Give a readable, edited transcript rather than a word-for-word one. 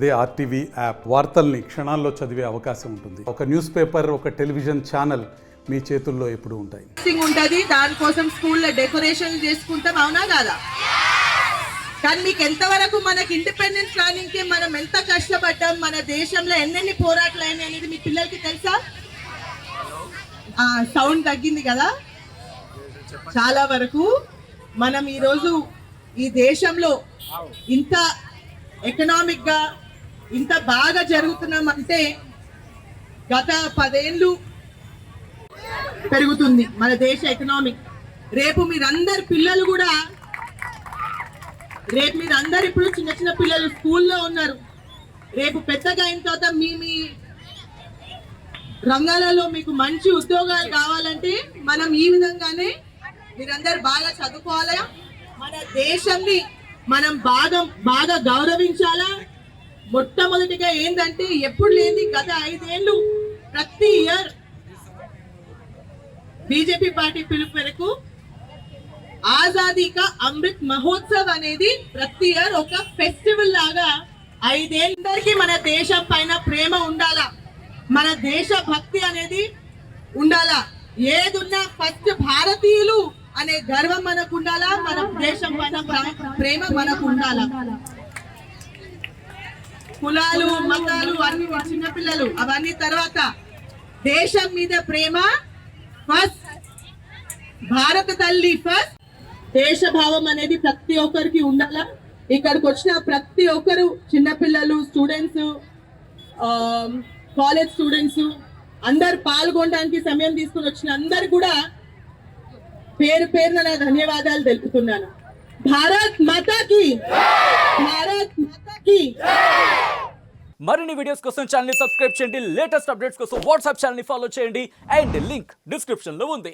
అదే RTV app వార్తల్ని క్షణాల్లో చదివే అవకాశం ఉంటుంది. ఒక న్యూస్ పేపర్, ఒక టెలివిజన్ ఛానల్ మీ చేతుల్లో ఎప్పుడు ఉంటాయి. ఉంటుంది దానికోసం స్కూల్లో డెకరేషన్ చేసుకుంటాం, అవునా కాదా? కానీ మీకు ఎంతవరకు మనకి ఇండిపెండెన్స్ ప్లానింగ్కి మనం ఎంత కష్టపడ్డాం, మన దేశంలో ఎన్నెన్ని పోరాటాలు అయినాయి అనేది మీ పిల్లలకి తెలుసా? సౌండ్ తగ్గింది కదా. చాలా వరకు మనం ఈరోజు ఈ దేశంలో ఇంత ఎకనామిక్గా ఇంత బాగా జరుగుతున్నామంటే గత 10 ఏళ్ళు పెరుగుతుంది మన దేశ ఎకనామిక్. రేపు మీరందరు పిల్లలు కూడా ఇప్పుడు చిన్న చిన్న పిల్లలు స్కూల్లో ఉన్నారు. రేపు పెద్దగా అయిన తర్వాత మీ రంగాలలో మీకు మంచి ఉద్యోగాలు కావాలంటే మనం ఈ విధంగానే మీరందరు బాగా చదువుకోవాలా, మన దేశంని మనం బాగా గౌరవించాలా. మొట్టమొదటిగా ఏంటంటే ఎప్పుడు లేని గత 5 ఏళ్ళు ప్రతి ఇయర్ బీజేపీ పార్టీ పిలుపు మేరకు ఆజాదీ కా అమృత్ మహోత్సవ్ అనేది ప్రతి ఇయర్ ఒక ఫెస్టివల్ లాగా 5 ఏళ్ళకి మన దేశం పైన ప్రేమ ఉండాలా, మన దేశ భక్తి అనేది ఉండాలా. ఏదున్నా ఫస్ట్ భారతీయులు అనే గర్వం మనకు ఉండాలా, మన దేశం పైన ప్రేమ మనకు ఉండాలా. కులాలు మతాలు అన్ని చిన్నపిల్లలు అవన్నీ తర్వాత, దేశం మీద ప్రేమ ఫస్ట్, భారత తల్లి ఫస్ట్. దేశభావం అనేది ప్రతి ఒక్కరికి ఉండాలా. ఇక్కడికి వచ్చిన ప్రతి ఒక్కరు చిన్నపిల్లలు, స్టూడెంట్స్, కాలేజ్ స్టూడెంట్స్ అందరు పాల్గొనడానికి సమయం తీసుకుని వచ్చిన అందరు కూడా పేరు పేరున నా ధన్యవాదాలు తెలుపుతున్నాను. భారత్ మాతా కీ, భారత్ మాతా కీ. మరిన్ని వీడియోస్ కోసం ఛానల్ ని సబ్స్క్రైబ్ చేయండి. లేటెస్ట్ అప్డేట్స్ కోసం వాట్సాప్ ఛానల్ ని ఫాలో చేయండి. అండ్ లింక్ డిస్క్రిప్షన్ లో ఉంది.